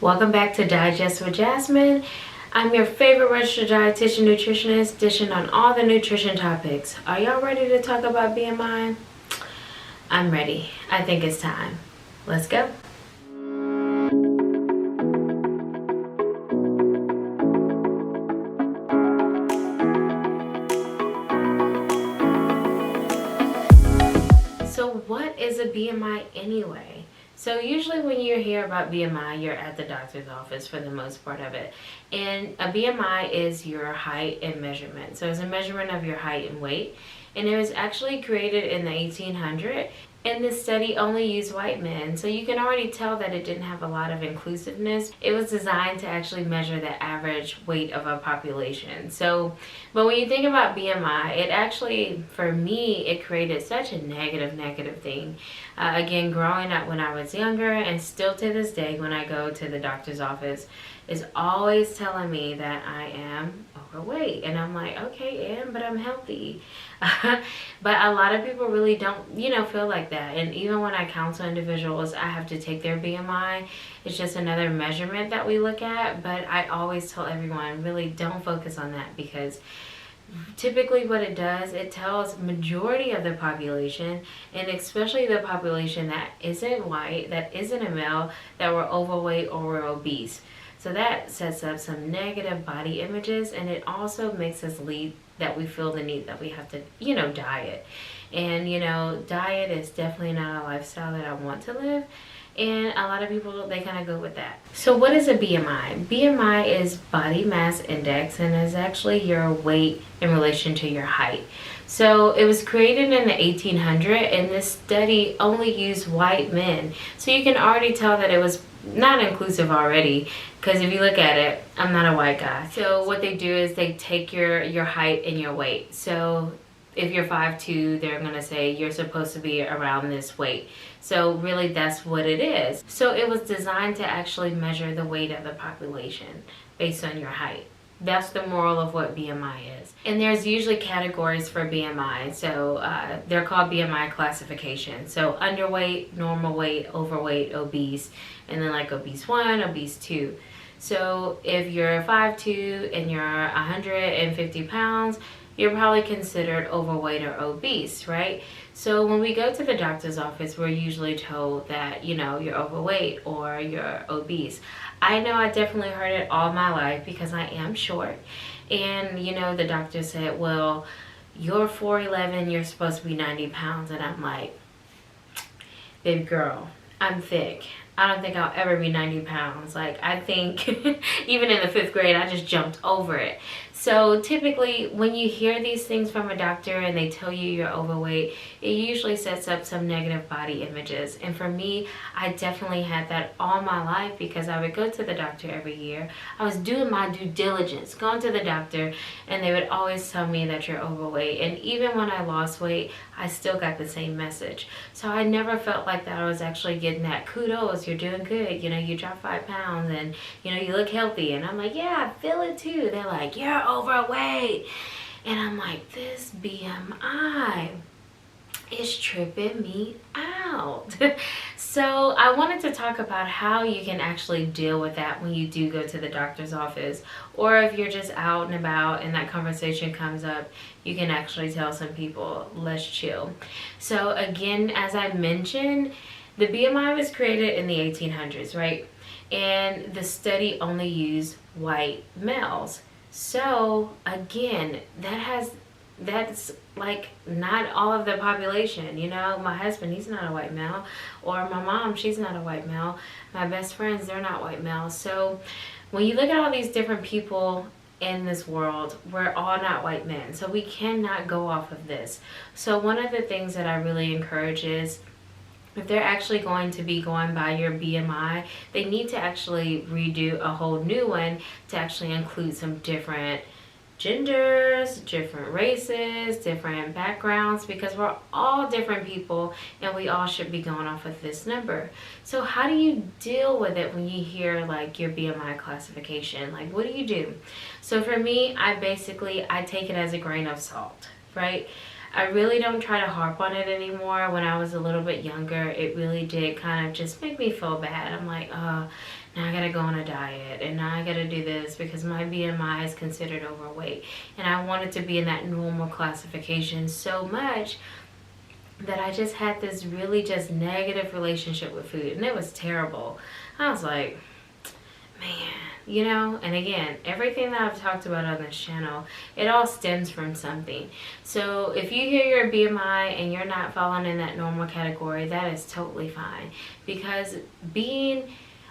Welcome back to Digest with Jasmine. I'm your favorite registered dietitian-nutritionist, dishing on all the nutrition topics. Are y'all ready to talk about BMI? I'm ready. I think it's time. Let's go. So what is a BMI anyway? So usually when you hear about BMI, you're at the doctor's office for the most part of it. And a BMI is your height and measurement. So it's a measurement of your height and weight. And it was actually created in the 1800s. And this study only used white men. So you can already tell that it didn't have a lot of inclusiveness. It was designed to actually measure the average weight of a population. So, but when you think about BMI, it actually, for me, it created such a negative thing. Again, growing up when I was younger and still to this day when I go to the doctor's office, is always telling me that I am overweight. And I'm like, okay, but I'm healthy. But a lot of people really don't, feel like that. And even when I counsel individuals, I have to take their BMI. It's just another measurement that we look at. But I always tell everyone, really don't focus on that, because typically what it does, it tells majority of the population, and especially the population that isn't white, that isn't a male, that we're overweight or we're obese. So that sets up some negative body images, and it also makes us lead that we feel the need that we have to, diet. And, diet is definitely not a lifestyle that I want to live. And a lot of people, they kind of go with that. So what is a BMI? BMI is body mass index, and is actually your weight in relation to your height. So it was created in the 1800s, and this study only used white men. So you can already tell that it was not inclusive already, because if you look at it, I'm not a white guy. So what they do is they take your height and your weight. So if you're 5'2", they're gonna say you're supposed to be around this weight. So really that's what it is. So it was designed to actually measure the weight of the population based on your height. That's the moral of what BMI is. And there's usually categories for BMI. So they're called BMI classification. So underweight, normal weight, overweight, obese, and then like obese 1, obese 2. So if you're 5'2" and you're 150 pounds, you're probably considered overweight or obese, right? So when we go to the doctor's office, we're usually told that, you're overweight or you're obese. I know I definitely heard it all my life because I am short. And, the doctor said, well, you're 4'11", you're supposed to be 90 pounds. And I'm like, baby girl, I'm thick. I don't think I'll ever be 90 pounds. Like, I think even in the 5th grade, I just jumped over it. So typically when you hear these things from a doctor and they tell you you're overweight, it usually sets up some negative body images. And for me, I definitely had that all my life, because I would go to the doctor every year. I was doing my due diligence, going to the doctor, and they would always tell me that you're overweight. And even when I lost weight, I still got the same message. So I never felt like that I was actually getting that kudos, you're doing good, you dropped 5 pounds and you look healthy. And I'm like, yeah, I feel it too. They're like, you're overweight. And I'm like, this BMI is tripping me out. So I wanted to talk about how you can actually deal with that when you do go to the doctor's office, or if you're just out and about and that conversation comes up, you can actually tell some people, let's chill. So again, as I mentioned, the BMI was created in the 1800s, right? And the study only used white males. So again, that's like not all of the population. My husband, he's not a white male, or my mom, she's not a white male. My best friends, they're not white males. So when you look at all these different people in this world, we're all not white men. So we cannot go off of this. So one of the things that I really encourage is, if they're actually going to be going by your BMI, they need to actually redo a whole new one to actually include some different genders, different races, different backgrounds, because we're all different people and we all should be going off of this number. So how do you deal with it when you hear like your BMI classification? Like, what do you do? So for me, I take it as a grain of salt, right? I really don't try to harp on it anymore. When I was a little bit younger, it really did kind of just make me feel bad. I'm like, now I gotta go on a diet, and now I gotta do this because my BMI is considered overweight. And I wanted to be in that normal classification so much that I just had this really just negative relationship with food, and it was terrible. I was like, man, you know. And again, everything that I've talked about on this channel, it all stems from something. So if you hear your BMI and you're not falling in that normal category, that is totally fine, because being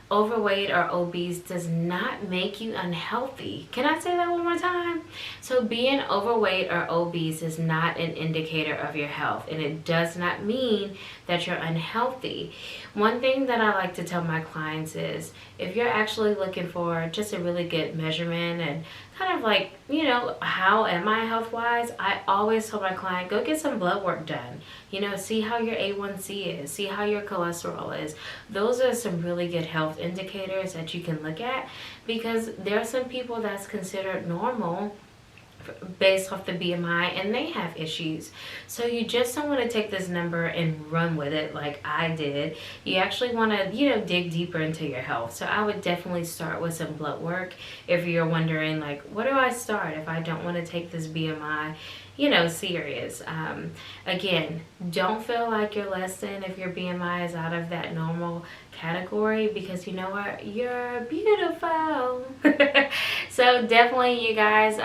overweight or obese does not make you unhealthy. Can I say that one more time? So being overweight or obese is not an indicator of your health, and it does not mean that you're unhealthy. One thing that I like to tell my clients is, if you're actually looking for just a really good measurement and kind of like, you know, how am I health wise, I always tell my client, go get some blood work done. You know, see how your A1C is, see how your cholesterol is. Those are some really good health indicators that you can look at, because there are some people that's considered normal based off the BMI, and they have issues. So you just don't want to take this number and run with it like I did. You actually want to, you know, dig deeper into your health. So I would definitely start with some blood work if you're wondering, like, what do I start if I don't want to take this BMI, you know, serious. Again, don't feel like you're less than if your BMI is out of that normal category, because you know what, you're beautiful. So definitely, you guys,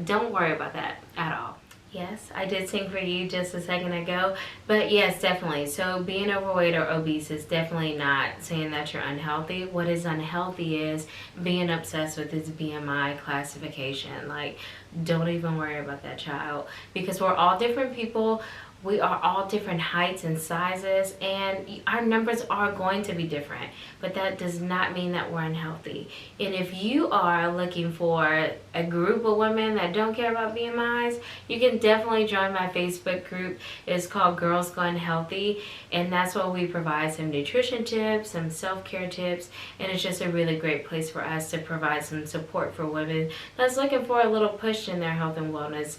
don't worry about that at all. Yes, I did sing for you just a second ago, but yes, definitely. So being overweight or obese is definitely not saying that you're unhealthy. What is unhealthy is being obsessed with this BMI classification. Like, don't even worry about that, child, because we're all different people. We are all different heights and sizes, and our numbers are going to be different, but that does not mean that we're unhealthy. And if you are looking for a group of women that don't care about BMIs, you can definitely join my Facebook group. It's called Girls Gone Healthy, and that's where we provide some nutrition tips, some self-care tips, and it's just a really great place for us to provide some support for women that's looking for a little push in their health and wellness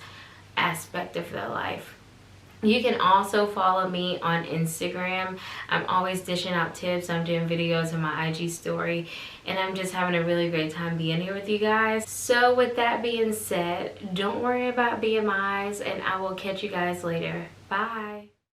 aspect of their life. You can also follow me on Instagram. I'm always dishing out tips. I'm doing videos in my IG story, and I'm just having a really great time being here with you guys. So with that being said, don't worry about BMIs, and I will catch you guys later. Bye.